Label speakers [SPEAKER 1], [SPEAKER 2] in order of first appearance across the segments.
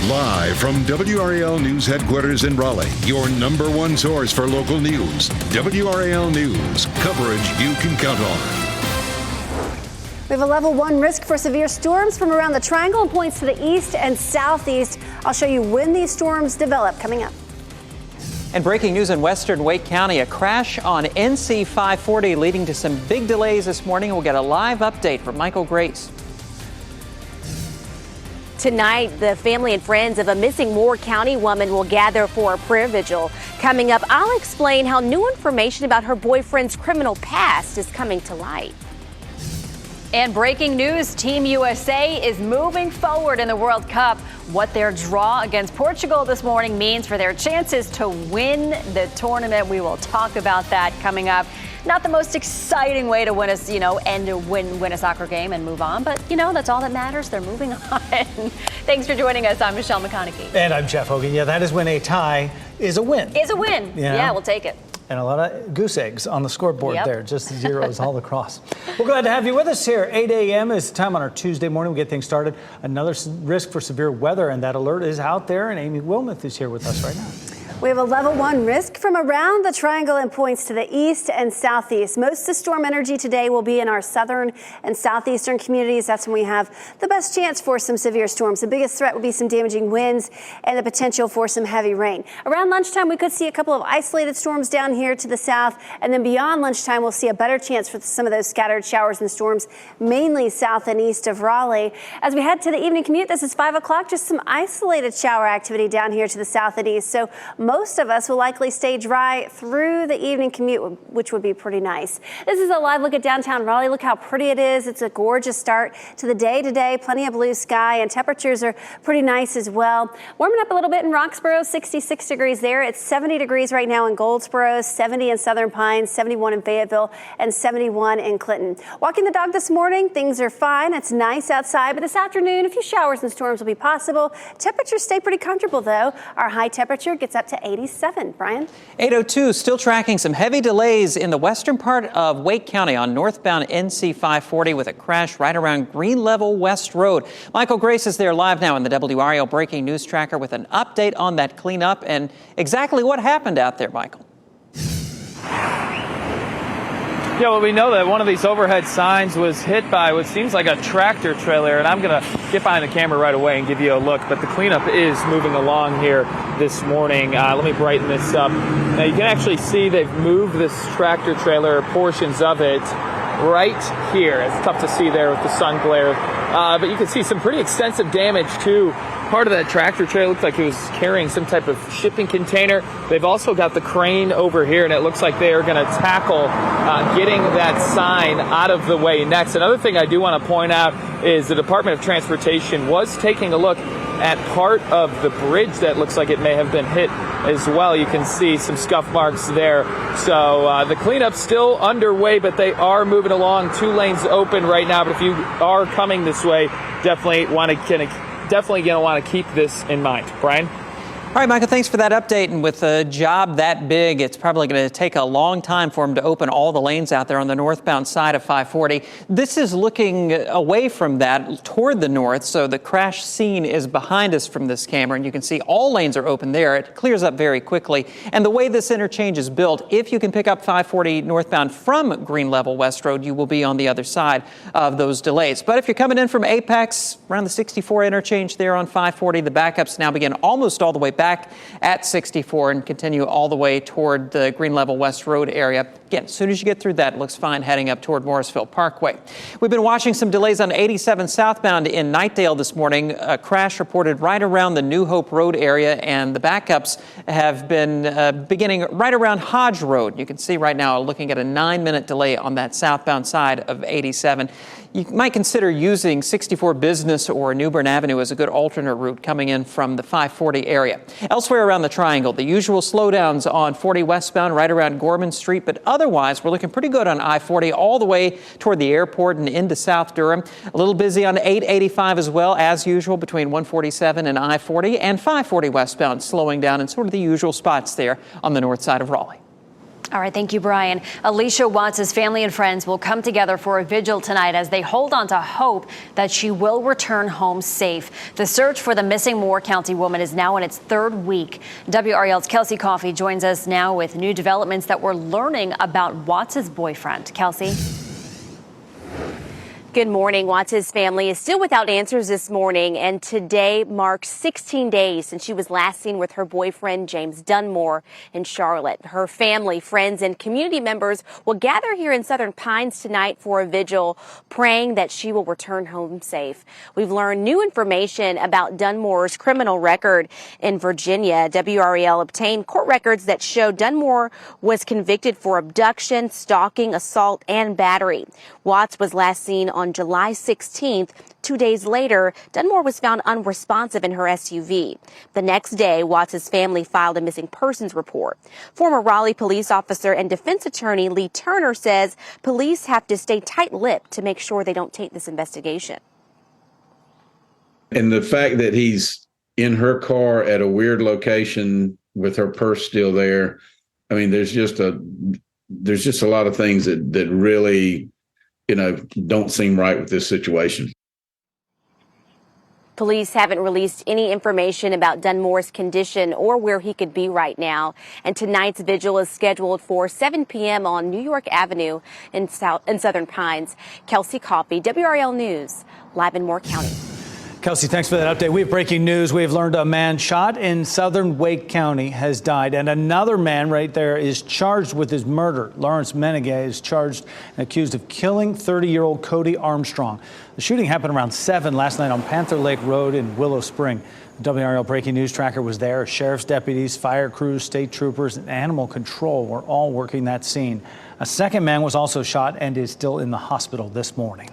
[SPEAKER 1] Live from WRAL News Headquarters in Raleigh, your #1 source for local news. WRAL News, coverage you can count on.
[SPEAKER 2] We have a level 1 risk for severe storms from around the triangle and points to the east and southeast. I'll show you when these storms develop coming up.
[SPEAKER 3] And breaking news in western Wake County, a crash on NC 540 leading to some big delays this morning. We'll get a live update from Michael Grace.
[SPEAKER 4] Tonight, the family and friends of a missing Moore County woman will gather for a prayer vigil. Coming up, I'll explain how new information about her boyfriend's criminal past is coming to light.
[SPEAKER 5] And breaking news, Team USA is moving forward in the World Cup. What their draw against Portugal this morning means for their chances to win the tournament. We will talk about that coming up. Not the most exciting way to win a soccer game and move on, but that's all that matters. They're moving on. Thanks for joining us. I'm Michelle McConaughey.
[SPEAKER 6] And I'm Jeff Hogan. Yeah, that is when a tie is a win.
[SPEAKER 5] Is a win. Yeah, we'll take it.
[SPEAKER 6] And a lot of goose eggs on the scoreboard there, just zeros all across. We're glad to have you with us here. 8 a.m. is the time on our Tuesday morning. We get things started. Another risk for severe weather, and that alert is out there. And Amy Wilmoth is here with us right now.
[SPEAKER 2] We have a level 1 risk from around the triangle and points to the east and southeast. Most of the storm energy today will be in our southern and southeastern communities. That's when we have the best chance for some severe storms. The biggest threat will be some damaging winds and the potential for some heavy rain. Around lunchtime, we could see a couple of isolated storms down here to the south. And then beyond lunchtime, we'll see a better chance for some of those scattered showers and storms, mainly south and east of Raleigh. As we head to the evening commute, this is 5 o'clock, just some isolated shower activity down here to the south and east. So most of us will likely stay dry through the evening commute, which would be pretty nice. This is a live look at downtown Raleigh. Look how pretty it is. It's a gorgeous start to the day today. Plenty of blue sky, and temperatures are pretty nice as well. Warming up a little bit in Roxborough, 66 degrees there. It's 70 degrees right now in Goldsboro, 70 in Southern Pines, 71 in Fayetteville, and 71 in Clinton. Walking the dog this morning, things are fine. It's nice outside, but this afternoon, a few showers and storms will be possible. Temperatures stay pretty comfortable, though. Our high temperature gets up to 87. Brian?
[SPEAKER 3] 8:02, still tracking some heavy delays in the western part of Wake County on northbound NC 540 with a crash right around Green Level West Road. Michael Grace is there live now in the WRAL Breaking News Tracker with an update on that cleanup and exactly what happened out there, Michael.
[SPEAKER 7] Yeah, well, we know that one of these overhead signs was hit by what seems like a tractor trailer, and I'm going to get behind the camera right away and give you a look, but the cleanup is moving along here this morning. Let me brighten this up. Now, you can actually see they've moved this tractor trailer, portions of it, right here. It's tough to see there with the sun glare, but you can see some pretty extensive damage to part of that tractor trailer. Looked like it was carrying some type of shipping container. They've also got the crane over here, and it looks like they are going to tackle getting that sign out of the way next. Another thing I do want to point out is the Department of Transportation was taking a look at part of the bridge that looks like it may have been hit as well. You can see some scuff marks there. So the cleanup's still underway, but they are moving along. 2 lanes open right now, but if you are coming this way, definitely going to want to keep this in mind. Brian?
[SPEAKER 3] All right, Michael, thanks for that update. And with a job that big, it's probably going to take a long time for them to open all the lanes out there on the northbound side of 540. This is looking away from that toward the north, so the crash scene is behind us from this camera, and you can see all lanes are open there. It clears up very quickly. And the way this interchange is built, if you can pick up 540 northbound from Green Level West Road, you will be on the other side of those delays. But if you're coming in from Apex, around the 64 interchange there on 540, the backups now begin almost all the way back at 64 and continue all the way toward the Green Level West Road area. Again, as soon as you get through that, it looks fine heading up toward Morrisville Parkway. We've been watching some delays on 87 southbound in Knightdale this morning. A crash reported right around the New Hope Road area, and the backups have been beginning right around Hodge Road. You can see right now looking at a 9-minute delay on that southbound side of 87. You might consider using 64 Business or Newbern Avenue as a good alternate route coming in from the 540 area. Elsewhere around the triangle, the usual slowdowns on 40 westbound right around Gorman Street, but otherwise we're looking pretty good on I-40 all the way toward the airport and into South Durham. A little busy on 885 as well, as usual, between 147 and I-40, and 540 westbound slowing down in sort of the usual spots there on the north side of Raleigh.
[SPEAKER 5] All right, thank you, Brian. Alicia Watts' family and friends will come together for a vigil tonight as they hold on to hope that she will return home safe. The search for the missing Moore County woman is now in its third week. WRAL's Kelsey Coffey joins us now with new developments that we're learning about Watts' boyfriend. Kelsey?
[SPEAKER 4] Good morning. Watts' family is still without answers this morning, and today marks 16 days since she was last seen with her boyfriend, James Dunmore, in Charlotte. Her family, friends, and community members will gather here in Southern Pines tonight for a vigil, praying that she will return home safe. We've learned new information about Dunmore's criminal record in Virginia. WRAL obtained court records that show Dunmore was convicted for abduction, stalking, assault, and battery. Watts was last seen on July 16th. 2 days later, Dunmore was found unresponsive in her SUV. The next day, Watts' family filed a missing persons report. Former Raleigh police officer and defense attorney Lee Turner says police have to stay tight-lipped to make sure they don't taint this investigation.
[SPEAKER 8] And the fact that he's in her car at a weird location with her purse still there, I mean, there's just a lot of things that really, don't seem right with this situation.
[SPEAKER 4] Police haven't released any information about Dunmore's condition or where he could be right now. And tonight's vigil is scheduled for 7 p.m. on New York Avenue in Southern Pines. Kelsey Coffey, WRAL News, live in Moore County.
[SPEAKER 6] Kelsey, thanks for that update. We have breaking news. We have learned a man shot in southern Wake County has died, and another man right there is charged with his murder. Lawrence Menegay is charged and accused of killing 30-year-old Cody Armstrong. The shooting happened around 7 last night on Panther Lake Road in Willow Spring. The WRAL Breaking News Tracker was there. Sheriff's deputies, fire crews, state troopers, and animal control were all working that scene. A second man was also shot and is still in the hospital this morning.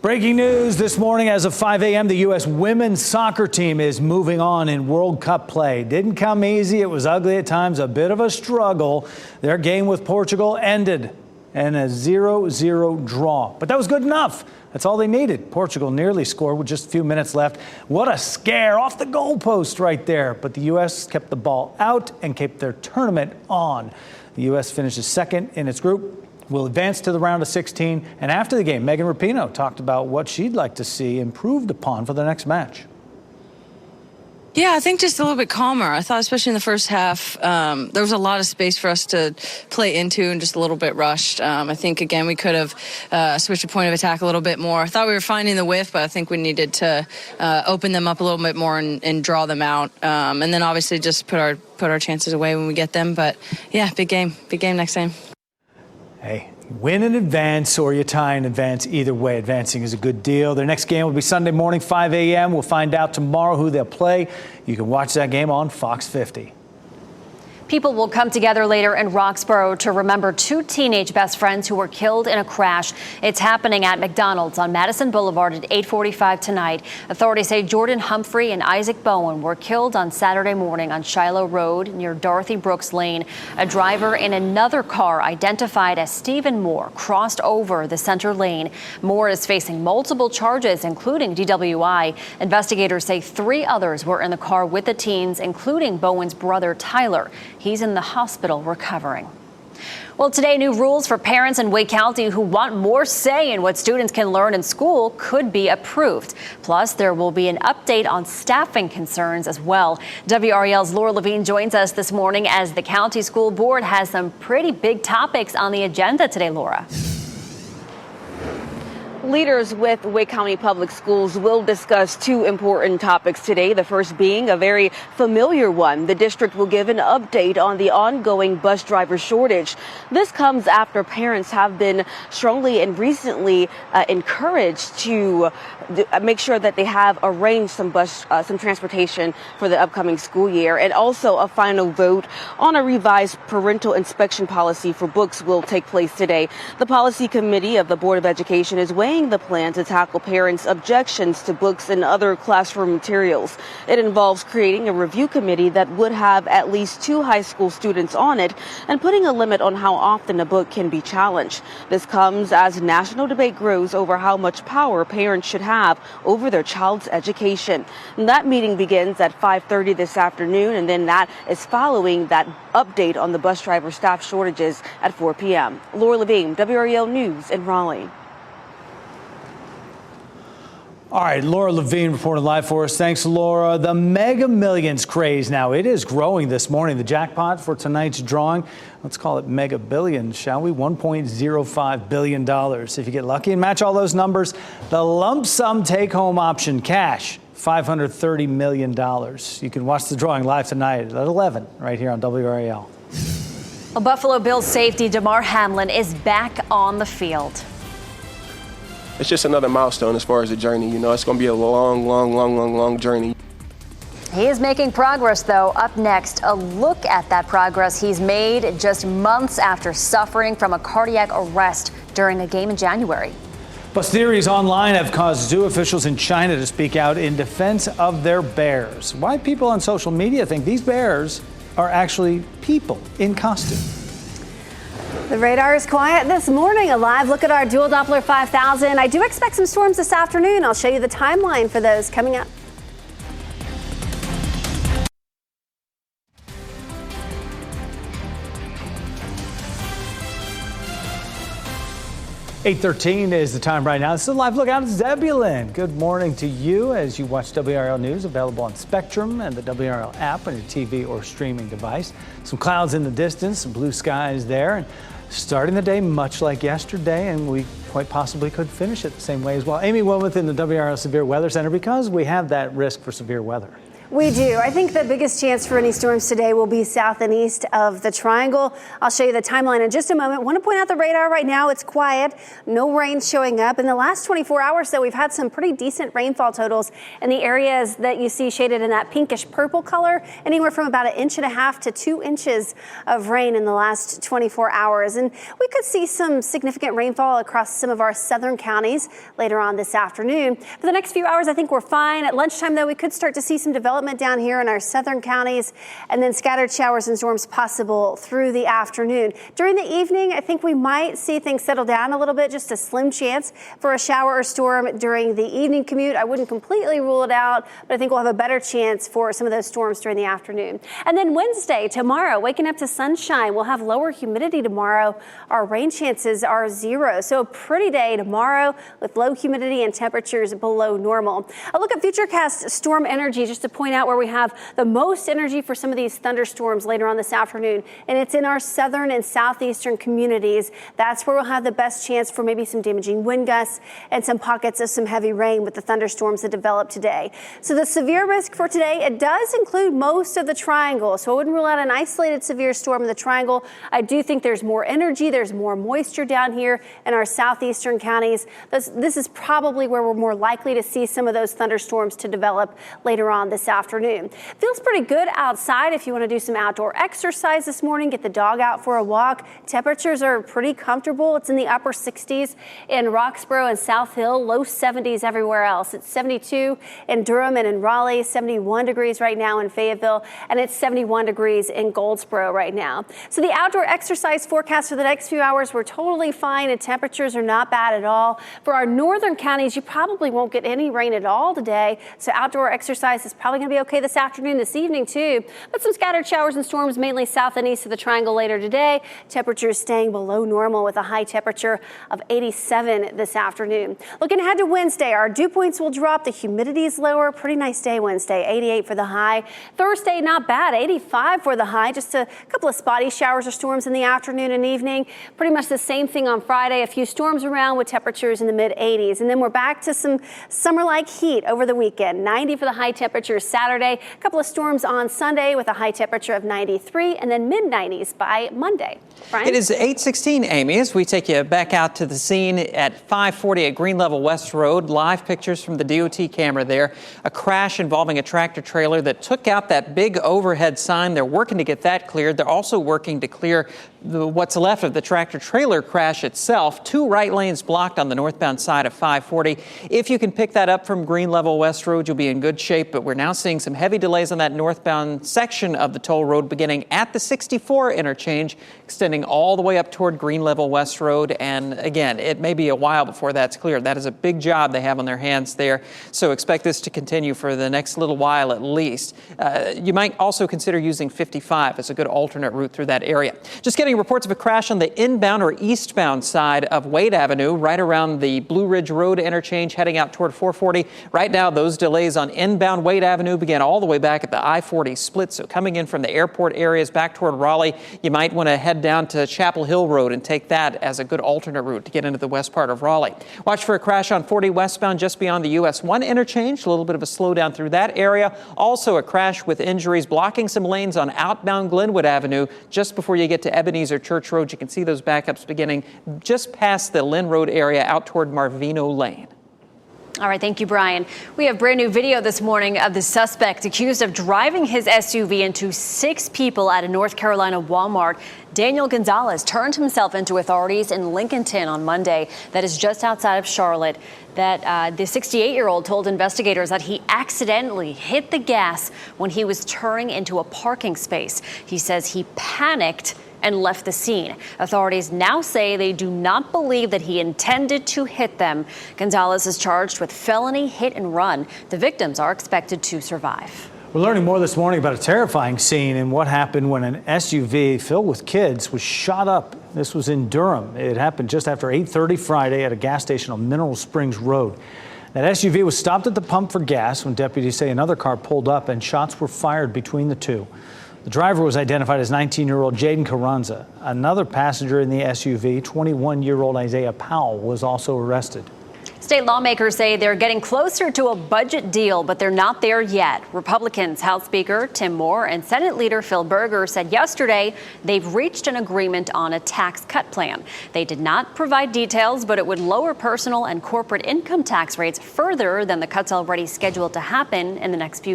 [SPEAKER 6] Breaking news this morning as of 5 a.m. The U.S. women's soccer team is moving on in World Cup play. Didn't come easy. It was ugly at times, a bit of a struggle. Their game with Portugal ended in a 0-0 draw. But that was good enough. That's all they needed. Portugal nearly scored with just a few minutes left. What a scare off the goalpost right there. But the U.S. kept the ball out and kept their tournament on. The U.S. finishes second in its group. Will advance to the round of 16. And after the game, Megan Rapinoe talked about what she'd like to see improved upon for the next match.
[SPEAKER 9] Yeah, I think just a little bit calmer. I thought, especially in the first half, there was a lot of space for us to play into and just a little bit rushed. I think, again, we could have switched a point of attack a little bit more. I thought we were finding the width, but I think we needed to open them up a little bit more and draw them out. And then obviously just put our chances away when we get them. But, yeah, big game next time.
[SPEAKER 6] Hey, win in advance or you tie in advance. Either way, advancing is a good deal. Their next game will be Sunday morning, 5 a.m. We'll find out tomorrow who they'll play. You can watch that game on Fox 50.
[SPEAKER 5] People will come together later in Roxborough to remember 2 teenage best friends who were killed in a crash. It's happening at McDonald's on Madison Boulevard at 8:45 tonight. Authorities say Jordan Humphrey and Isaac Bowen were killed on Saturday morning on Shiloh Road near Dorothy Brooks Lane. A driver in another car identified as Stephen Moore crossed over the center lane. Moore is facing multiple charges, including DWI. Investigators say 3 others were in the car with the teens, including Bowen's brother, Tyler. He's in the hospital recovering. Well, today, new rules for parents in Wake County who want more say in what students can learn in school could be approved. Plus, there will be an update on staffing concerns as well. WRAL's Laura Levine joins us this morning as the county school board has some pretty big topics on the agenda today, Laura.
[SPEAKER 10] Leaders with Wake County Public Schools will discuss 2 important topics today. The first being a very familiar one. The district will give an update on the ongoing bus driver shortage. This comes after parents have been strongly and recently encouraged to make sure that they have arranged some transportation for the upcoming school year. And also a final vote on a revised parental inspection policy for books will take place today. The policy committee of the Board of Education is weighing delaying the plan to tackle parents' objections to books and other classroom materials. It involves creating a review committee that would have at least 2 high school students on it and putting a limit on how often a book can be challenged. This comes as national debate grows over how much power parents should have over their child's education. And that meeting begins at 5:30 this afternoon, and then that is following that update on the bus driver staff shortages at 4 p.m. Laura Levine, WRAL News in Raleigh.
[SPEAKER 6] All right, Laura Levine reporting live for us. Thanks, Laura. The Mega Millions craze now, it is growing this morning. The jackpot for tonight's drawing, let's call it Mega Billions, shall we? $1.05 billion. If you get lucky and match all those numbers, the lump sum take-home option cash, $530 million. You can watch the drawing live tonight at 11 right here on WRAL.
[SPEAKER 5] Well, Buffalo Bills safety Damar Hamlin is back on the field.
[SPEAKER 11] It's just another milestone as far as the journey. You know, it's going to be a long journey.
[SPEAKER 5] He is making progress, though. Up next, a look at that progress he's made just months after suffering from a cardiac arrest during a game in January.
[SPEAKER 6] Plus, theories online have caused zoo officials in China to speak out in defense of their bears. Why people on social media think these bears are actually people in costume.
[SPEAKER 2] The radar is quiet this morning. A live look at our dual Doppler 5000. I do expect some storms this afternoon. I'll show you the timeline for those coming up.
[SPEAKER 6] .13 is the time right now. This is a live look out at Zebulon. Good morning to you as you watch WRAL News, available on Spectrum and the WRAL app on your TV or streaming device. Some clouds in the distance, some blue skies there. And starting the day much like yesterday, and we quite possibly could finish it the same way as well. Amy Wilmoth in the WRAL Severe Weather Center, because we have that risk for severe weather.
[SPEAKER 2] We do. I think the biggest chance for any storms today will be south and east of the triangle. I'll show you the timeline in just a moment. Want to point out the radar right now. It's quiet. No rain showing up. In the last 24 hours, though, we've had some pretty decent rainfall totals in the areas that you see shaded in that pinkish purple color, anywhere from about 1.5 inches to 2 inches of rain in the last 24 hours. And we could see some significant rainfall across some of our southern counties later on this afternoon. For the next few hours, I think we're fine. At lunchtime, though, we could start to see some development down here in our southern counties, and then scattered showers and storms possible through the afternoon. During the evening, I think we might see things settle down a little bit, just a slim chance for a shower or storm during the evening commute. I wouldn't completely rule it out, but I think we'll have a better chance for some of those storms during the afternoon. And then Wednesday, tomorrow, waking up to sunshine. We'll have lower humidity tomorrow. Our rain chances are 0. So a pretty day tomorrow with low humidity and temperatures below normal. A look at Futurecast storm energy just to point out where we have the most energy for some of these thunderstorms later on this afternoon, and it's in our southern and southeastern communities. That's where we'll have the best chance for maybe some damaging wind gusts and some pockets of some heavy rain with the thunderstorms that develop today. So the severe risk for today, it does include most of the triangle, so I wouldn't rule out an isolated severe storm in the triangle. I do think there's more energy, there's more moisture down here in our southeastern counties. This is probably where we're more likely to see some of those thunderstorms to develop later on this afternoon. Feels pretty good outside if you want to do some outdoor exercise this morning, get the dog out for a walk. Temperatures are pretty comfortable. It's in the upper 60s in Roxborough and South Hill, low 70s everywhere else. It's 72 in Durham and in Raleigh, 71 degrees right now in Fayetteville, and it's 71 degrees in Goldsboro right now. So the outdoor exercise forecast for the next few hours, we're totally fine and temperatures are not bad at all. For our northern counties, you probably won't get any rain at all today, so outdoor exercise is probably going to be okay this afternoon, this evening too, but some scattered showers and storms mainly south and east of the triangle later today. Temperatures staying below normal with a high temperature of 87 this afternoon. Looking ahead to Wednesday, our dew points will drop. The humidity is lower. Pretty nice day Wednesday, 88 for the high. Thursday, not bad, 85 for the high. Just a couple of spotty showers or storms in the afternoon and evening. Pretty much the same thing on Friday. A few storms around with temperatures in the mid 80s. And then we're back to some summer-like heat over the weekend. 90 for the high temperatures Saturday. A couple of storms on Sunday with a high temperature of 93 and then mid-90s by Monday. Brian?
[SPEAKER 3] It is 8:16, Amy, as we take you back out to the scene at 540 at Green Level West Road. Live pictures from the DOT camera there. A crash involving a tractor trailer that took out that big overhead sign. They're working to get that cleared. They're also working to clear what's left of the tractor trailer crash itself. 2 right lanes blocked on the northbound side of 540. If you can pick that up from Green Level West Road, you'll be in good shape. But we're now seeing some heavy delays on that northbound section of the toll road beginning at the 64 interchange, extending all the way up toward Green Level West Road. And again, it may be a while before that's cleared. That is a big job they have on their hands there. So expect this to continue for the next little while at least. You might also consider using 55 as a good alternate route through that area. Just getting reports of a crash on the inbound or eastbound side of Wade Avenue, right around the Blue Ridge Road interchange, heading out toward 440. Right now, those delays on inbound Wade Avenue begin all the way back at the I-40 split. So coming in from the airport areas back toward Raleigh, you might want to head down to Chapel Hill Road and take that as a good alternate route to get into the west part of Raleigh. Watch for a crash on 40 westbound just beyond the US 1 interchange. A little bit of a slowdown through that area. Also a crash with injuries blocking some lanes on outbound Glenwood Avenue just before you get to Ebenezer Church Road. You can see those backups beginning just past the Lynn Road area out toward Marvino Lane.
[SPEAKER 5] All right, thank you, Brian. We have brand new video this morning of the suspect accused of driving his SUV into 6 people at a North Carolina Walmart. Daniel Gonzalez turned himself into authorities in Lincolnton on Monday, that is just outside of Charlotte. That the 68-year-old told investigators that he accidentally hit the gas when he was turning into a parking space. He says he panicked and left the scene. Authorities now say they do not believe that he intended to hit them. Gonzalez is charged with felony hit and run. The victims are expected to survive.
[SPEAKER 6] We're learning more this morning about a terrifying scene and what happened when an SUV filled with kids was shot up. This was in Durham. It happened just after 8:30 Friday at a gas station on Mineral Springs Road. That SUV was stopped at the pump for gas when deputies say another car pulled up and shots were fired between the two. The driver was identified as 19-year-old Jaden Carranza. Another passenger in the SUV, 21-year-old Isaiah Powell, was also arrested.
[SPEAKER 5] State lawmakers say they're getting closer to a budget deal, but they're not there yet. Republicans House Speaker Tim Moore and Senate Leader Phil Berger said yesterday they've reached an agreement on a tax cut plan. They did not provide details, but it would lower personal and corporate income tax rates further than the cuts already scheduled to happen in the next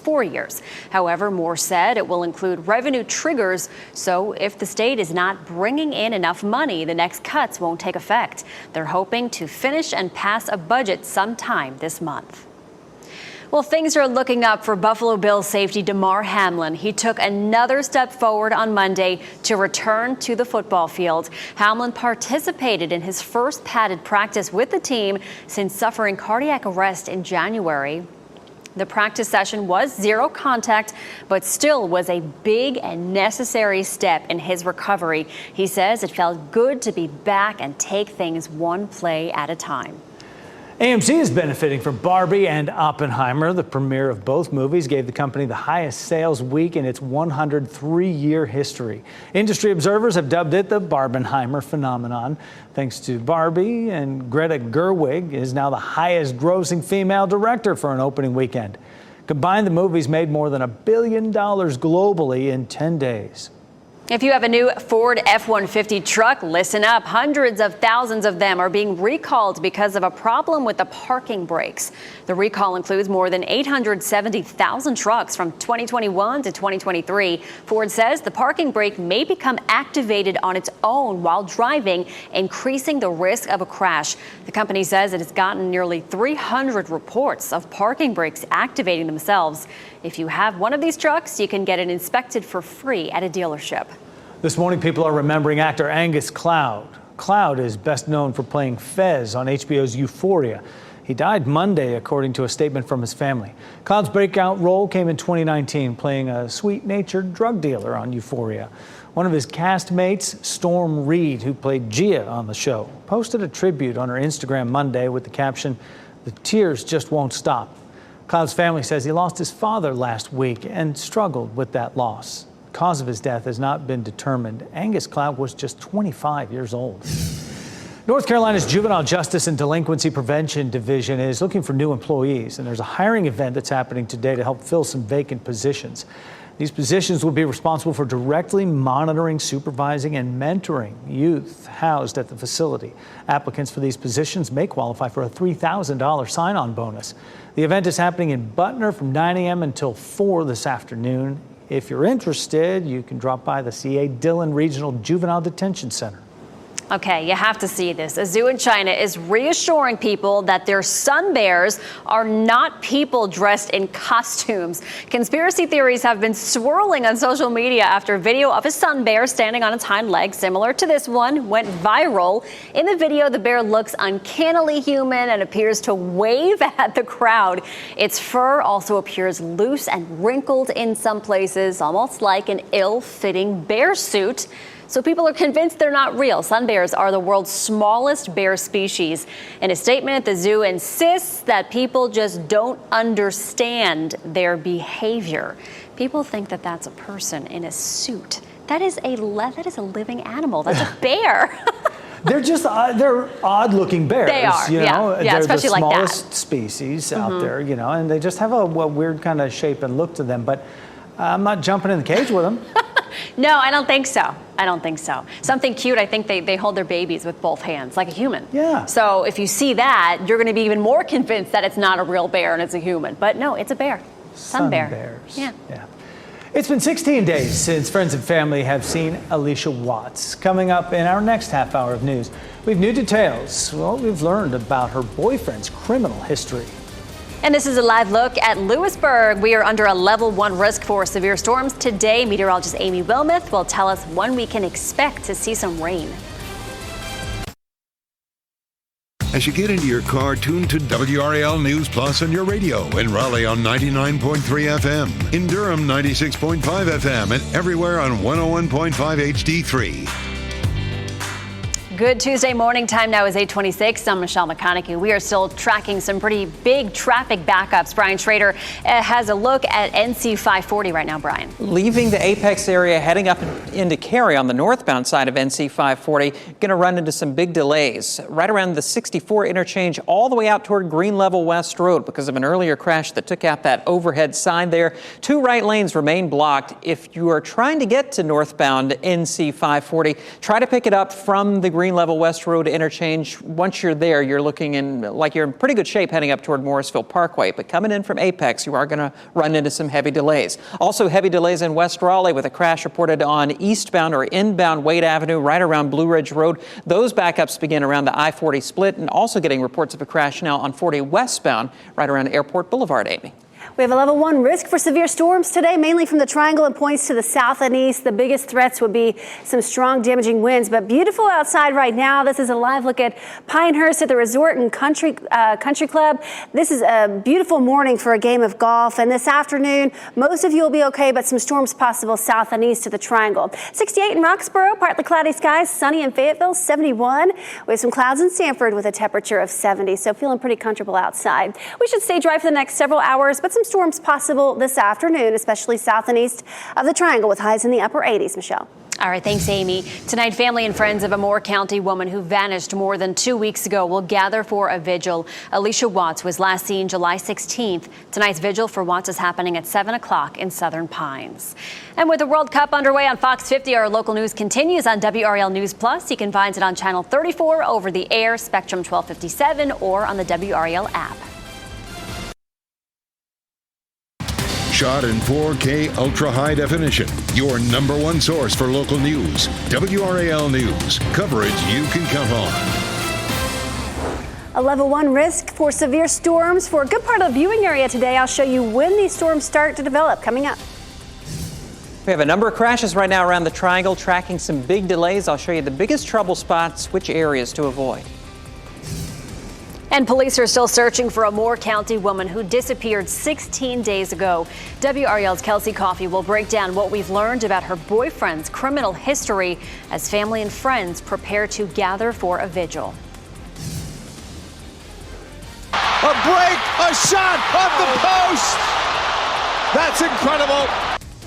[SPEAKER 5] 4 years. However, Moore said it will include revenue triggers, so if the state is not bringing in enough money, the next cuts won't take effect. They're hoping to finish and pass a budget sometime this month. Well, things are looking up for Buffalo Bills safety Damar Hamlin. He took another step forward on Monday to return to the football field. Hamlin participated in his first padded practice with the team since suffering cardiac arrest in January. The practice session was 0 contact, but still was a big and necessary step in his recovery. He says it felt good to be back and take things one play at a time.
[SPEAKER 6] AMC is benefiting from Barbie and Oppenheimer. The premiere of both movies gave the company the highest sales week in its 103-year history. Industry observers have dubbed it the Barbenheimer phenomenon. Thanks to Barbie, and Greta Gerwig is now the highest grossing female director for an opening weekend. Combined, the movies made more than $1 billion globally in 10 days.
[SPEAKER 5] If you have a new Ford F-150 truck, listen up. Hundreds of thousands of them are being recalled because of a problem with the parking brakes. The recall includes more than 870,000 trucks from 2021 to 2023. Ford says the parking brake may become activated on its own while driving, increasing the risk of a crash. The company says it has gotten nearly 300 reports of parking brakes activating themselves. If you have one of these trucks, you can get it inspected for free at a dealership.
[SPEAKER 6] This morning, people are remembering actor Angus Cloud. Cloud is best known for playing Fez on HBO's Euphoria. He died Monday, according to a statement from his family. Cloud's breakout role came in 2019, playing a sweet-natured drug dealer on Euphoria. One of his castmates, Storm Reed, who played Gia on the show, posted a tribute on her Instagram Monday with the caption, "The tears just won't stop." Cloud's family says he lost his father last week and struggled with that loss. The cause of his death has not been determined. Angus Cloud was just 25 years old. North Carolina's Juvenile Justice and Delinquency Prevention Division is looking for new employees, and there's a hiring event that's happening today to help fill some vacant positions. These positions will be responsible for directly monitoring, supervising, and mentoring youth housed at the facility. Applicants for these positions may qualify for a $3,000 sign-on bonus. The event is happening in Butner from 9 a.m. until 4 this afternoon. If you're interested, you can drop by the C.A. Dillon Regional Juvenile Detention Center.
[SPEAKER 5] Okay, you have to see this. A zoo in China is reassuring people that their sun bears are not people dressed in costumes. Conspiracy theories have been swirling on social media after a video of a sun bear standing on its hind legs, similar to this one, went viral. In the video, the bear looks uncannily human and appears to wave at the crowd. Its fur also appears loose and wrinkled in some places, almost like an ill-fitting bear suit. So people are convinced they're not real. Sun bears are the world's smallest bear species. In a statement, the zoo insists that people just don't understand their behavior. People think that that's a person in a suit. That is a living animal. That's a bear.
[SPEAKER 6] They're just they're odd-looking bears.
[SPEAKER 5] They are,
[SPEAKER 6] you know?
[SPEAKER 5] Yeah,
[SPEAKER 6] they're
[SPEAKER 5] especially
[SPEAKER 6] the
[SPEAKER 5] like that.
[SPEAKER 6] smallest species out there, you know, and they just have a weird kind of shape and look to them. But I'm not jumping in the cage with them.
[SPEAKER 5] No, I don't think so. I don't think so. Something cute, I think they hold their babies with both hands, like a human.
[SPEAKER 6] Yeah.
[SPEAKER 5] So if you see that, you're going to be even more convinced that it's not a real bear and it's a human. But no, it's a bear. Sun bear.
[SPEAKER 6] Bears.
[SPEAKER 5] Yeah.
[SPEAKER 6] It's been 16 days since friends and family have seen Alicia Watts. Coming up in our next half hour of news, we have new details. Well, we've learned about her boyfriend's criminal history.
[SPEAKER 5] And this is a live look at Lewisburg. We are under a level 1 risk for severe storms today. Meteorologist Amy Wilmoth will tell us when we can expect to see some rain.
[SPEAKER 1] As you get into your car, tune to WRAL News Plus on your radio. In Raleigh on 99.3 FM. In Durham, 96.5 FM. And everywhere on 101.5 HD3.
[SPEAKER 5] Good Tuesday morning. Time now is 8:26. I'm Michelle McConaughey. We are still tracking some pretty big traffic backups. Brian Schrader has a look at NC 540 right now, Brian.
[SPEAKER 3] Leaving the Apex area, heading up into Cary on the northbound side of NC 540, going to run into some big delays right around the 64 interchange all the way out toward Green Level West Road because of an earlier crash that took out that overhead sign there. 2 right lanes remain blocked. If you are trying to get to northbound NC 540, try to pick it up from the Green Level West Road interchange. Once you're there, you're looking like you're in pretty good shape heading up toward Morrisville Parkway. But coming in from Apex, you are going to run into some heavy delays. Also heavy delays in West Raleigh with a crash reported on eastbound or inbound Wade Avenue right around Blue Ridge Road. Those backups begin around the I-40 split, and also getting reports of a crash now on 40 westbound right around Airport Boulevard, Amy.
[SPEAKER 2] We have a level 1 risk for severe storms today, mainly from the triangle and points to the south and east. The biggest threats would be some strong damaging winds, but beautiful outside right now. This is a live look at Pinehurst at the Resort and Country Club. This is a beautiful morning for a game of golf, and this afternoon, most of you will be okay, but some storms possible south and east of the triangle. 68 in Roxborough, partly cloudy skies, sunny in Fayetteville, 71. We have some clouds in Sanford with a temperature of 70, so feeling pretty comfortable outside. We should stay dry for the next several hours, but some storms possible this afternoon, especially south and east of the triangle with highs in the upper 80s. Michelle.
[SPEAKER 5] All right, thanks, Amy. Tonight, family and friends of a Moore County woman who vanished more than 2 weeks ago will gather for a vigil. Alicia Watts was last seen July 16th. Tonight's vigil for Watts is happening at 7 o'clock in Southern Pines. And with the World Cup underway on Fox 50, our local news continues on WRAL News Plus. You can find it on Channel 34, over the air, Spectrum 1257, or on the WRAL app.
[SPEAKER 1] Shot in 4K ultra high definition. Your number 1 source for local news. WRAL News. Coverage you can count on.
[SPEAKER 2] A level 1 risk for severe storms for a good part of the viewing area today. I'll show you when these storms start to develop coming up.
[SPEAKER 3] We have a number of crashes right now around the triangle, tracking some big delays. I'll show you the biggest trouble spots, which areas to avoid.
[SPEAKER 5] And police are still searching for a Moore County woman who disappeared 16 days ago. WRAL's Kelsey Coffey will break down what we've learned about her boyfriend's criminal history as family and friends prepare to gather for a vigil.
[SPEAKER 12] A break, a shot off the post. That's incredible.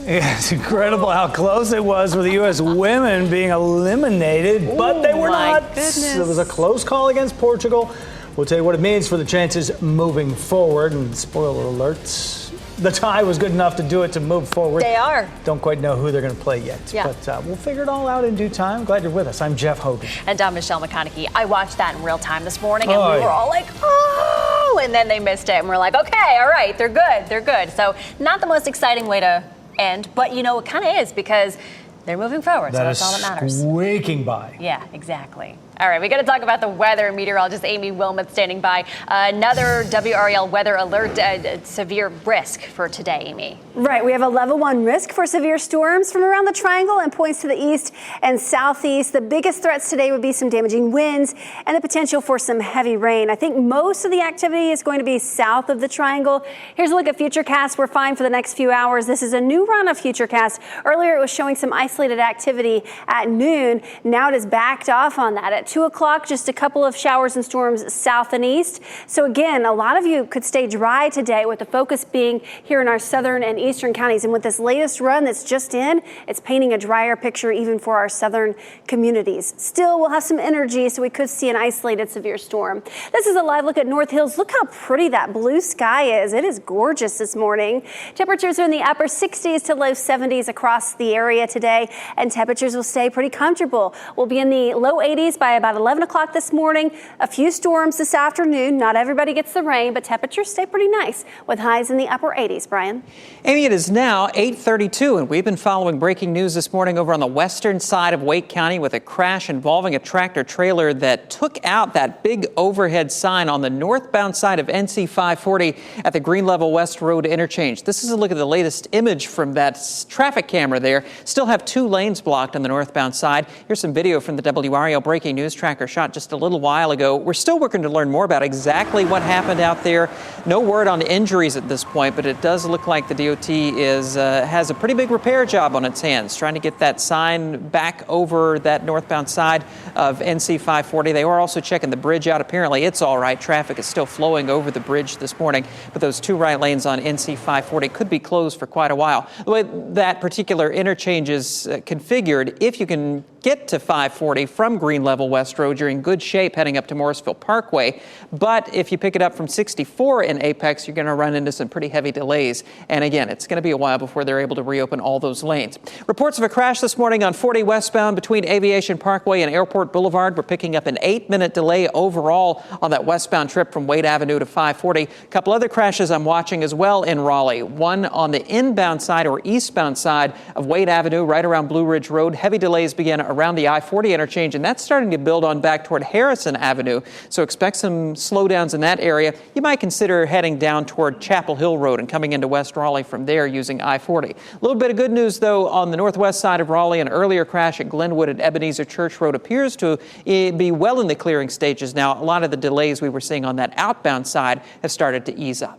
[SPEAKER 6] Yeah, it's incredible how close it was with the U.S. women being eliminated, but they were not.
[SPEAKER 5] Goodness.
[SPEAKER 6] It was a close call against Portugal. We'll tell you what it means for the chances moving forward. And spoiler alerts, the tie was good enough to do it to move forward.
[SPEAKER 5] They are.
[SPEAKER 6] Don't quite know who they're going to play yet.
[SPEAKER 5] Yeah.
[SPEAKER 6] But we'll figure it all out in due time. Glad you're with us. I'm Jeff Hogan.
[SPEAKER 5] And I'm Michelle McConaughey. I watched that in real time this morning, and we were all like, oh, and then they missed it. And we're like, okay, all right, they're good. They're good. So not the most exciting way to end, but you know, it kind of is because they're moving forward. So that's all that matters.
[SPEAKER 6] Squeaking by.
[SPEAKER 5] Yeah, exactly. All right, we got to talk about the weather. Meteorologist Amy Wilmoth standing by. Another WRAL weather alert, severe risk for today, Amy.
[SPEAKER 2] Right, we have a level 1 risk for severe storms from around the triangle and points to the east and southeast. The biggest threats today would be some damaging winds and the potential for some heavy rain. I think most of the activity is going to be south of the triangle. Here's a look at Futurecast. We're fine for the next few hours. This is a new run of Futurecast. Earlier, it was showing some isolated activity at noon. Now it is backed off on that. At 2 o'clock, just a couple of showers and storms south and east. So again, a lot of you could stay dry today, with the focus being here in our southern and eastern counties. And with this latest run that's just in, it's painting a drier picture even for our southern communities. Still, we'll have some energy, so we could see an isolated severe storm. This is a live look at North Hills. Look how pretty that blue sky is. It is gorgeous this morning. Temperatures are in the upper 60s to low 70s across the area today, and temperatures will stay pretty comfortable. We'll be in the low 80s by about 11 o'clock this morning. A few storms this afternoon. Not everybody gets the rain, but temperatures stay pretty nice with highs in the upper 80s. Brian?
[SPEAKER 3] Amy, it is now 8:32, and we've been following breaking news this morning over on the western side of Wake County with a crash involving a tractor trailer that took out that big overhead sign on the northbound side of NC 540 at the Green Level West Road interchange. This is a look at the latest image from that traffic camera there. Still have 2 lanes blocked on the northbound side. Here's some video from the WRAL breaking news tracker shot just a little while ago. We're still working to learn more about exactly what happened out there. No word on injuries at this point, but it does look like the DOT has a pretty big repair job on its hands, trying to get that sign back over that northbound side of NC 540. They are also checking the bridge out. Apparently it's all right. Traffic is still flowing over the bridge this morning, but those 2 right lanes on NC 540 could be closed for quite a while. The way that particular interchange is configured, if you can get to 540 from Green Level West Road, you're in good shape heading up to Morrisville Parkway. But if you pick it up from 64 in Apex, you're going to run into some pretty heavy delays. And again, it's going to be a while before they're able to reopen all those lanes. Reports of a crash this morning on 40 westbound between Aviation Parkway and Airport Boulevard. We're picking up an 8-minute delay overall on that westbound trip from Wade Avenue to 540. A couple other crashes I'm watching as well in Raleigh. One on the inbound side or eastbound side of Wade Avenue, right around Blue Ridge Road. Heavy delays begin around the I-40 interchange, and that's starting to build on back toward Harrison Avenue. So expect some slowdowns in that area. You might consider heading down toward Chapel Hill Road and coming into West Raleigh from there using I-40. A little bit of good news, though, on the northwest side of Raleigh. An earlier crash at Glenwood at Ebenezer Church Road appears to be well in the clearing stages now. A lot of the delays we were seeing on that outbound side have started to ease up.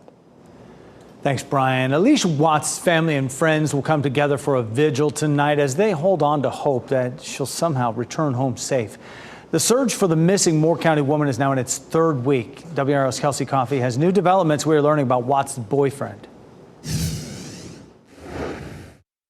[SPEAKER 6] Thanks, Brian. Alicia Watts' family and friends will come together for a vigil tonight as they hold on to hope that she'll somehow return home safe. The search for the missing Moore County woman is now in its 3rd week. WRAL's Kelsey Coffey has new developments. We're learning about Watts' boyfriend.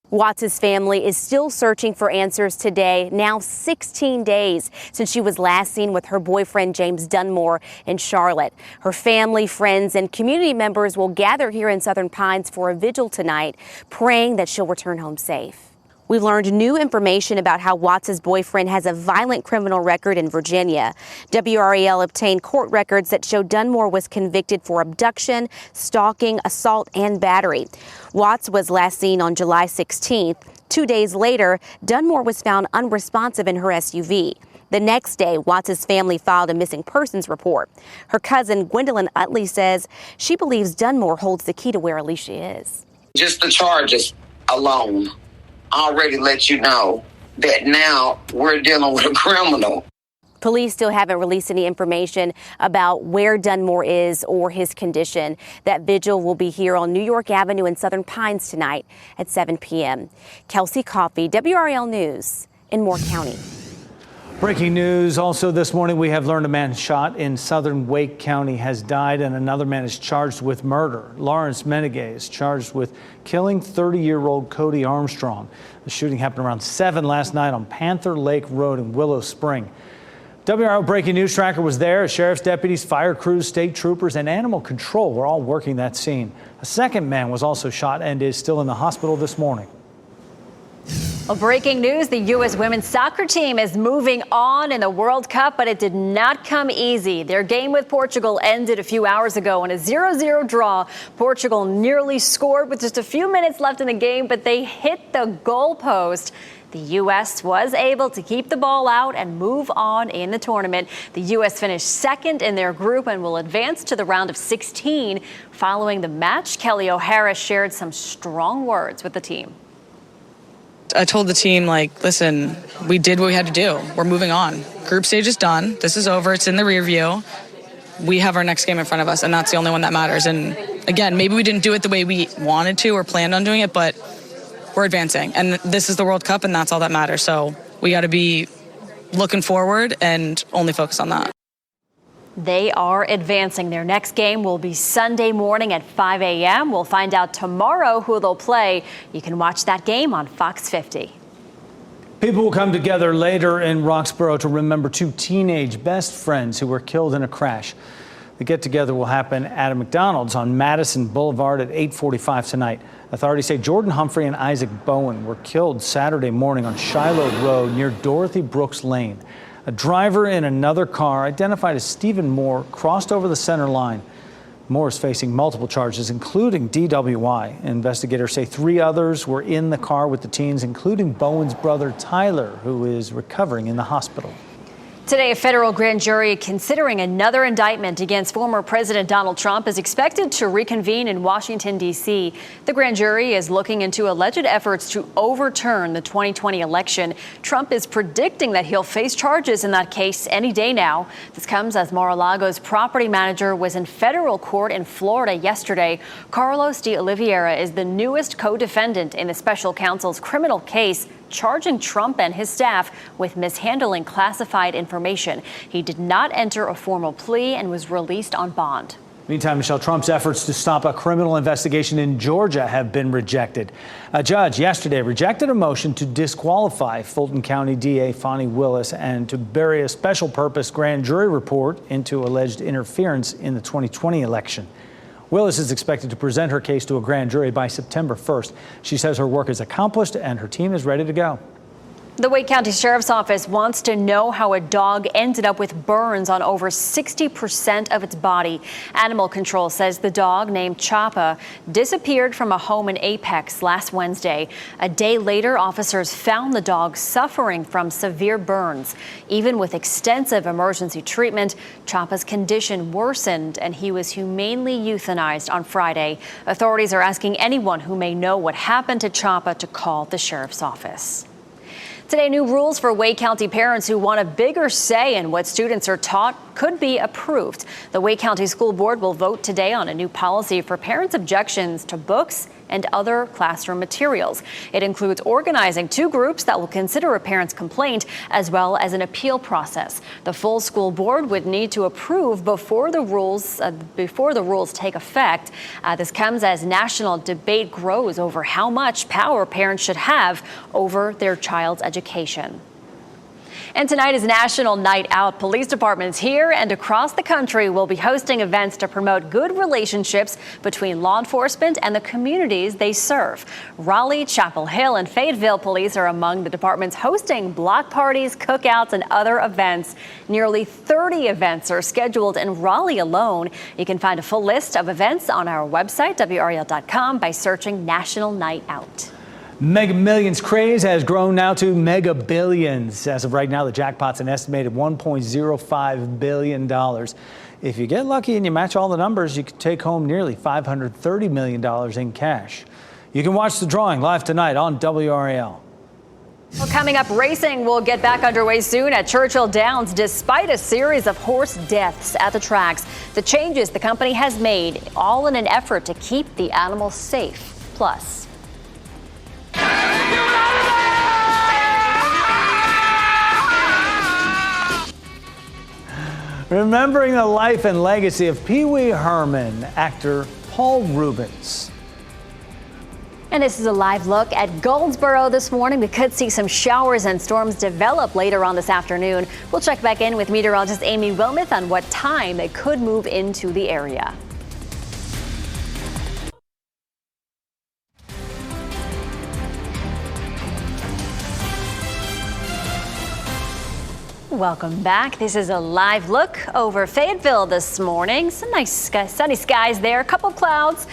[SPEAKER 4] Watts' family is still searching for answers today, now 16 days since she was last seen with her boyfriend, James Dunmore, in Charlotte. Her family, friends, and community members will gather here in Southern Pines for a vigil tonight, praying that she'll return home safe. We've learned new information about how Watts' boyfriend has a violent criminal record in Virginia. WRAL obtained court records that show Dunmore was convicted for abduction, stalking, assault, and battery. Watts was last seen on July 16th. 2 days later, Dunmore was found unresponsive in her SUV. The next day, Watts' family filed a missing persons report. Her cousin, Gwendolyn Utley, says she believes Dunmore holds the key to where Alicia is.
[SPEAKER 12] Just the charges alone already let you know that now we're dealing with a criminal.
[SPEAKER 4] Police still haven't released any information about where Dunmore is or his condition. That vigil will be here on New York Avenue in Southern Pines tonight at 7 p.m. Kelsey Coffey, WRAL News in Moore County.
[SPEAKER 6] Breaking news also this morning, we have learned a man shot in southern Wake County has died and another man is charged with murder. Lawrence Menegay is charged with killing 30-year-old Cody Armstrong. The shooting happened around 7 last night on Panther Lake Road in Willow Spring. WRAL Breaking News Tracker was there. Sheriff's deputies, fire crews, state troopers, and animal control were all working that scene. A second man was also shot and is still in the hospital this morning.
[SPEAKER 5] Well, breaking news, the U.S. women's soccer team is moving on in the World Cup, but it did not come easy. Their game with Portugal ended a few hours ago in a 0-0 draw. Portugal nearly scored with just a few minutes left in the game, but they hit the goalpost. The U.S. was able to keep the ball out and move on in the tournament. The U.S. finished second in their group and will advance to the round of 16. Following the match, Kelly O'Hara shared some strong words with the team.
[SPEAKER 9] I told the team, listen, we did what we had to do. We're moving on. Group stage is done. This is over. It's in the rear view. We have our next game in front of us, and that's the only one that matters. And again, maybe we didn't do it the way we wanted to or planned on doing it, but we're advancing. And this is the World Cup, and that's all that matters. So we got to be looking forward and only focus on that.
[SPEAKER 5] They are advancing. Their next game will be Sunday morning at 5 a.m. We'll find out tomorrow who they'll play. You can watch that game on Fox 50.
[SPEAKER 6] People will come together later in Roxborough to remember 2 teenage best friends who were killed in a crash. The get-together will happen at a McDonald's on Madison Boulevard at 8:45 tonight. Authorities say Jordan Humphrey and Isaac Bowen were killed Saturday morning on Shiloh Road near Dorothy Brooks Lane. A driver in another car, identified as Stephen Moore, crossed over the center line. Moore is facing multiple charges, including DWI. Investigators say 3 others were in the car with the teens, including Bowen's brother Tyler, who is recovering in the hospital.
[SPEAKER 5] Today, a federal grand jury considering another indictment against former President Donald Trump is expected to reconvene in Washington, D.C. The grand jury is looking into alleged efforts to overturn the 2020 election. Trump is predicting that he'll face charges in that case any day now. This comes as Mar-a-Lago's property manager was in federal court in Florida yesterday. Carlos de Oliveira is the newest co-defendant in the special counsel's criminal case charging Trump and his staff with mishandling classified information. He did not enter a formal plea and was released on bond.
[SPEAKER 6] Meantime, Michelle, Trump's efforts to stop a criminal investigation in Georgia have been rejected. A judge yesterday rejected a motion to disqualify Fulton County DA Fonnie Willis and to bury a special purpose grand jury report into alleged interference in the 2020 election. Willis is expected to present her case to a grand jury by September 1st. She says her work is accomplished and her team is ready to go.
[SPEAKER 5] The Wake County Sheriff's Office wants to know how a dog ended up with burns on over 60% of its body. Animal Control says the dog, named Choppa, disappeared from a home in Apex last Wednesday. A day later, officers found the dog suffering from severe burns. Even with extensive emergency treatment, Choppa's condition worsened and he was humanely euthanized on Friday. Authorities are asking anyone who may know what happened to Choppa to call the Sheriff's Office. Today, new rules for Wake County parents who want a bigger say in what students are taught could be approved. The Wake County School Board will vote today on a new policy for parents' objections to books and other classroom materials. It includes organizing 2 groups that will consider a parent's complaint as well as an appeal process. The full school board would need to approve before the rules take effect. This comes as national debate grows over how much power parents should have over their child's education. And tonight is National Night Out. Police departments here and across the country will be hosting events to promote good relationships between law enforcement and the communities they serve. Raleigh, Chapel Hill, and Fayetteville police are among the departments hosting block parties, cookouts, and other events. Nearly 30 events are scheduled in Raleigh alone. You can find a full list of events on our website, WRAL.com, by searching National Night Out.
[SPEAKER 6] Mega Millions craze has grown now to Mega Billions. As of right now, the jackpot's an estimated $1.05 billion. If you get lucky and you match all the numbers, you could take home nearly $530 million in cash. You can watch the drawing live tonight on WRAL.
[SPEAKER 5] Well, coming up, racing will get back underway soon at Churchill Downs despite a series of horse deaths at the tracks. The changes the company has made, all in an effort to keep the animals safe. Plus,
[SPEAKER 6] Remembering the life and legacy of Pee Wee Herman, actor Paul Reubens.
[SPEAKER 5] And this is a live look at Goldsboro this morning. We could see some showers and storms develop later on this afternoon. We'll check back in with meteorologist Amy Wilmoth on what time they could move into the area. Welcome back. This is a live look over Fayetteville this morning. Some nice sunny skies there, a couple clouds.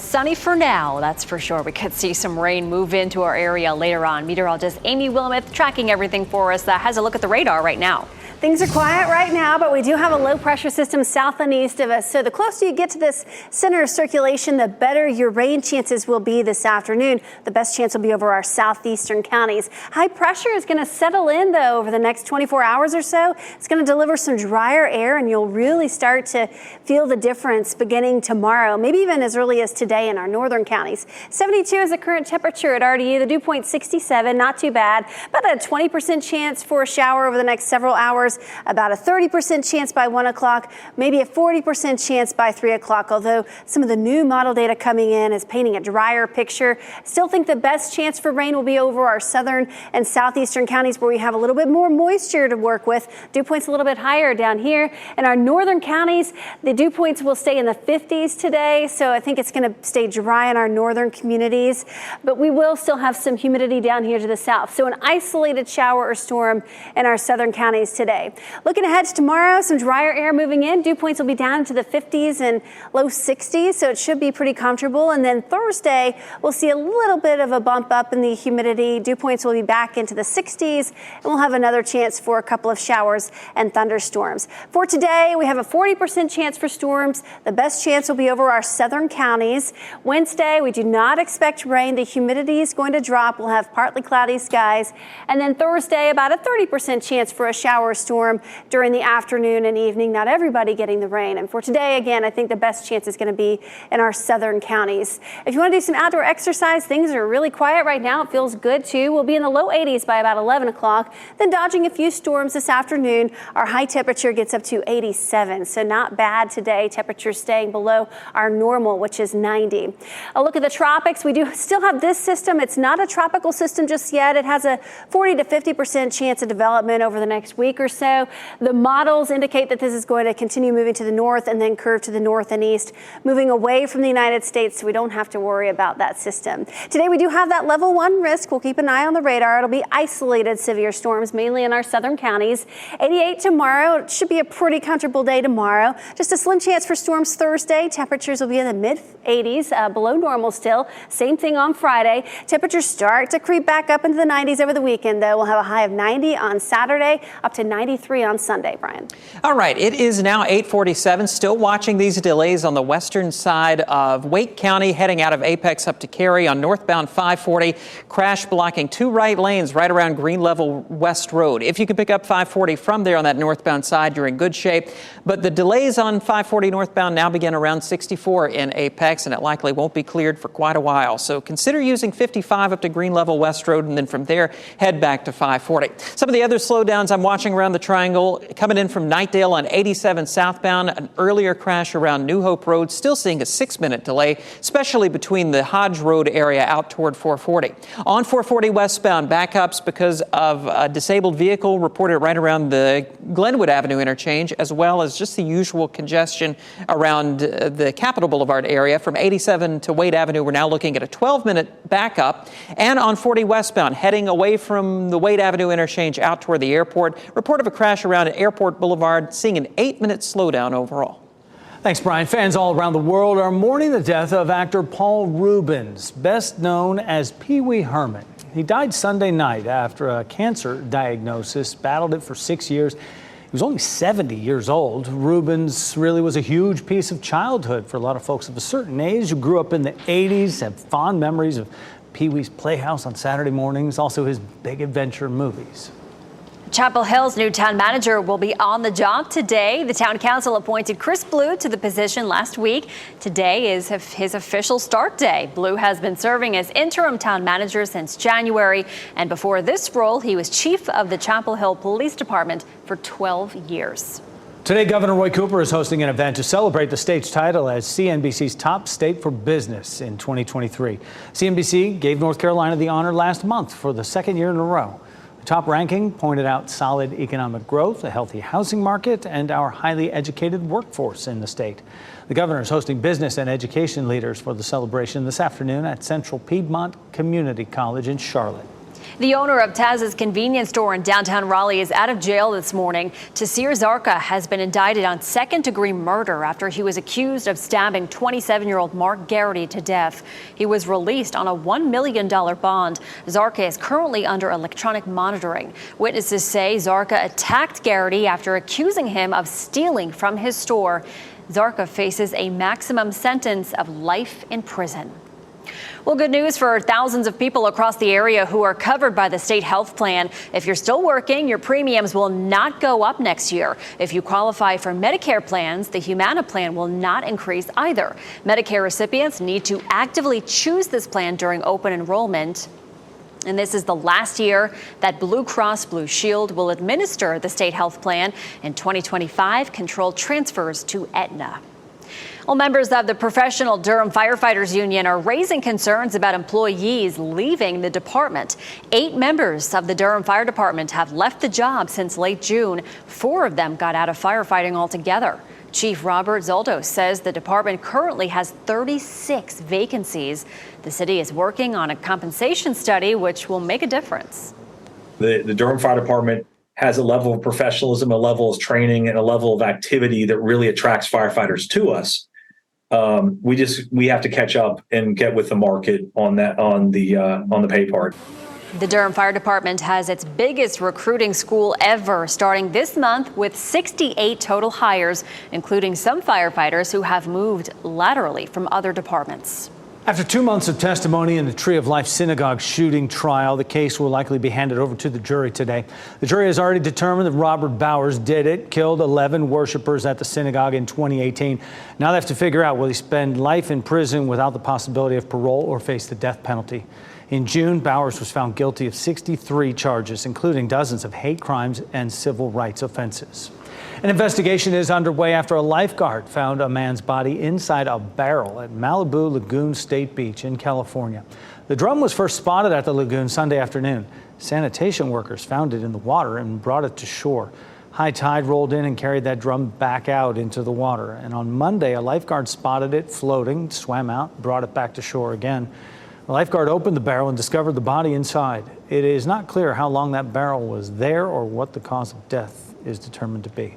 [SPEAKER 5] Sunny for now, that's for sure. We could see some rain move into our area later on. Meteorologist Amy Wilmoth tracking everything for us. Has a look at the radar right now.
[SPEAKER 2] Things are quiet right now, but we do have a low pressure system south and east of us. So the closer you get to this center of circulation, the better your rain chances will be this afternoon. The best chance will be over our southeastern counties. High pressure is going to settle in, though, over the next 24 hours or so. It's going to deliver some drier air, and you'll really start to feel the difference beginning tomorrow, maybe even as early as today in our northern counties. 72 is the current temperature at RDU. The dew point 67, not too bad. About a 20% chance for a shower over the next several hours. About a 30% chance by 1 o'clock, maybe a 40% chance by 3 o'clock, although some of the new model data coming in is painting a drier picture. Still think the best chance for rain will be over our southern and southeastern counties where we have a little bit more moisture to work with. Dew points a little bit higher down here. In our northern counties, the dew points will stay in the 50s today, so I think it's going to stay dry in our northern communities. But we will still have some humidity down here to the south, so an isolated shower or storm in our southern counties today. Looking ahead to tomorrow, some drier air moving in. Dew points will be down to the 50s and low 60s, so it should be pretty comfortable. And then Thursday, we'll see a little bit of a bump up in the humidity. Dew points will be back into the 60s, and we'll have another chance for a couple of showers and thunderstorms. For today, we have a 40% chance for storms. The best chance will be over our southern counties. Wednesday, we do not expect rain. The humidity is going to drop. We'll have partly cloudy skies. And then Thursday, about a 30% chance for a shower or storm during the afternoon and evening. Not everybody getting the rain. And for today, again, I think the best chance is going to be in our southern counties. If you want to do some outdoor exercise, things are really quiet right now. It feels good too. We'll be in the low 80s by about 11 o'clock. Then dodging a few storms this afternoon. Our high temperature gets up to 87. So not bad today. Temperatures staying below our normal, which is 90. A look at the tropics. We do still have this system. It's not a tropical system just yet. It has a 40 to 50% chance of development over the next week or so. The models indicate that this is going to continue moving to the north and then curve to the north and east, moving away from the United States, so we don't have to worry about that system. Today we do have that level 1 risk. We'll keep an eye on the radar. It'll be isolated severe storms, mainly in our southern counties. 88 tomorrow. It should be a pretty comfortable day tomorrow. Just a slim chance for storms Thursday. Temperatures will be in the mid 80s, below normal still. Same thing on Friday. Temperatures start to creep back up into the 90s over the weekend, though. We'll have a high of 90 on Saturday, up to 93 on Sunday, Brian.
[SPEAKER 3] All right, it is now 8:47. Still watching these delays on the western side of Wake County, heading out of Apex up to Cary on northbound 540. Crash blocking 2 right lanes right around Green Level West Road. If you can pick up 540 from there on that northbound side, you're in good shape. But the delays on 540 northbound now begin around 64 in Apex, and it likely won't be cleared for quite a while. So consider using 55 up to Green Level West Road, and then from there, head back to 540. Some of the other slowdowns I'm watching around the Triangle, coming in from Knightdale on 87 southbound, an earlier crash around New Hope Road, still seeing a 6-minute delay, especially between the Hodge Road area out toward 440. On 440 westbound, backups because of a disabled vehicle reported right around the Glenwood Avenue interchange, as well as just the usual congestion around the Capitol Boulevard area. From 87 to Wade Avenue, we're now looking at a 12-minute backup. And on 40 westbound, heading away from the Wade Avenue interchange out toward the airport, report of a crash around Airport Boulevard, seeing an 8-minute slowdown overall.
[SPEAKER 6] Thanks, Brian. Fans all around the world are mourning the death of actor Paul Reubens, best known as Pee Wee Herman. He died Sunday night after a cancer diagnosis, battled it for 6 years. He was only 70 years old. Reubens really was a huge piece of childhood for a lot of folks of a certain age who grew up in the 80s, have fond memories of Pee Wee's Playhouse on Saturday mornings, also his big adventure movies.
[SPEAKER 5] Chapel Hill's new town manager will be on the job today. The town council appointed Chris Blue to the position last week. Today is his official start day. Blue has been serving as interim town manager since January, and before this role, he was chief of the Chapel Hill Police Department for 12 years.
[SPEAKER 6] Today, Governor Roy Cooper is hosting an event to celebrate the state's title as CNBC's top state for business in 2023. CNBC gave North Carolina the honor last month for the second year in a row. The top ranking pointed out solid economic growth, a healthy housing market, and our highly educated workforce in the state. The governor is hosting business and education leaders for the celebration this afternoon at Central Piedmont Community College in Charlotte.
[SPEAKER 5] The owner of Taz's convenience store in downtown Raleigh is out of jail this morning. Tasir Zarqa has been indicted on second-degree murder after he was accused of stabbing 27-year-old Mark Garrity to death. He was released on a $1 million bond. Zarqa is currently under electronic monitoring. Witnesses say Zarqa attacked Garrity after accusing him of stealing from his store. Zarqa faces a maximum sentence of life in prison. Well, good news for thousands of people across the area who are covered by the state health plan. If you're still working, your premiums will not go up next year. If you qualify for Medicare plans, the Humana plan will not increase either. Medicare recipients need to actively choose this plan during open enrollment. And this is the last year that Blue Cross Blue Shield will administer the state health plan. In 2025, control transfers to Aetna. Well, members of the Professional Durham Firefighters Union are raising concerns about employees leaving the department. 8 members of the Durham Fire Department have left the job since late June. 4 of them got out of firefighting altogether. Chief Robert Zoldo says the department currently has 36 vacancies. The city is working on a compensation study which will make a difference.
[SPEAKER 13] The Durham Fire Department has a level of professionalism, a level of training, and a level of activity that really attracts firefighters to us. We have to catch up and get with the market on that, on the pay part.
[SPEAKER 5] The Durham Fire Department has its biggest recruiting school ever, starting this month with 68 total hires, including some firefighters who have moved laterally from other departments.
[SPEAKER 6] After 2 months of testimony in the Tree of Life synagogue shooting trial, the case will likely be handed over to the jury today. The jury has already determined that Robert Bowers did it, killed 11 worshipers at the synagogue in 2018. Now they have to figure out, will he spend life in prison without the possibility of parole or face the death penalty? In June, Bowers was found guilty of 63 charges, including dozens of hate crimes and civil rights offenses. An investigation is underway after a lifeguard found a man's body inside a barrel at Malibu Lagoon State Beach in California. The drum was first spotted at the lagoon Sunday afternoon. Sanitation workers found it in the water and brought it to shore. High tide rolled in and carried that drum back out into the water. And on Monday, a lifeguard spotted it floating, swam out, brought it back to shore again. The lifeguard opened the barrel and discovered the body inside. It is not clear how long that barrel was there or what the cause of death is determined to be.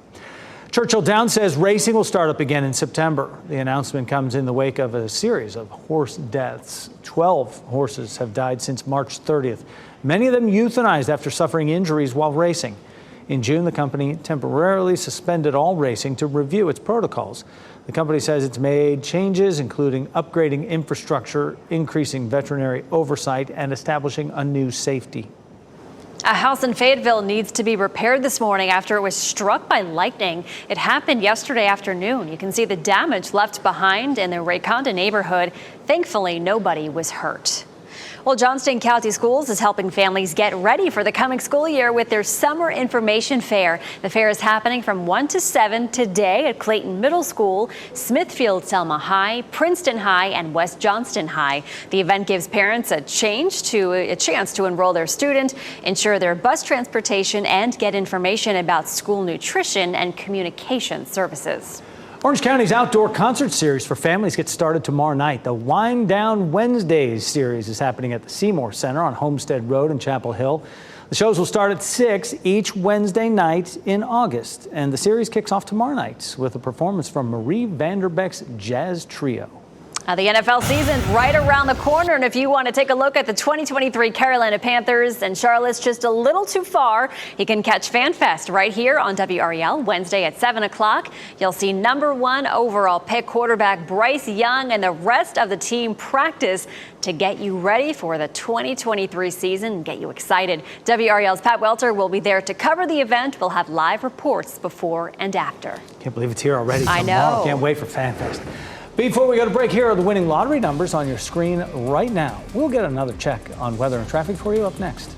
[SPEAKER 6] Churchill Downs says racing will start up again in September. The announcement comes in the wake of a series of horse deaths. 12 horses have died since March 30th, many of them euthanized after suffering injuries while racing. In June, the company temporarily suspended all racing to review its protocols. The company says it's made changes, including upgrading infrastructure, increasing veterinary oversight, and establishing a new safety.
[SPEAKER 5] A house in Fayetteville needs to be repaired this morning after it was struck by lightning. It happened yesterday afternoon. You can see the damage left behind in the Rayconda neighborhood. Thankfully, nobody was hurt. Well, Johnston County Schools is helping families get ready for the coming school year with their summer information fair. The fair is happening from 1 to 7 today at Clayton Middle School, Smithfield Selma High, Princeton High, and West Johnston High. The event gives parents a chance to enroll their student, ensure their bus transportation, and get information about school nutrition and communication services.
[SPEAKER 6] Orange County's outdoor concert series for families gets started tomorrow night. The Wind Down Wednesdays series is happening at the Seymour Center on Homestead Road in Chapel Hill. The shows will start at 6 each Wednesday night in August, and the series kicks off tomorrow night with a performance from Marie Vanderbeck's Jazz Trio.
[SPEAKER 5] The NFL season's right around the corner, and if you want to take a look at the 2023 Carolina Panthers and Charlotte's just a little too far, you can catch FanFest right here on WRAL Wednesday at 7 o'clock. You'll see #1 overall pick quarterback Bryce Young and the rest of the team practice to get you ready for the 2023 season and get you excited. WRAL's Pat Welter will be there to cover the event. We'll have live reports before and after.
[SPEAKER 6] Can't believe it's here already.
[SPEAKER 5] I know.
[SPEAKER 6] Can't wait for FanFest. Before we go to break, here are the winning lottery numbers on your screen right now. We'll get another check on weather and traffic for you up next.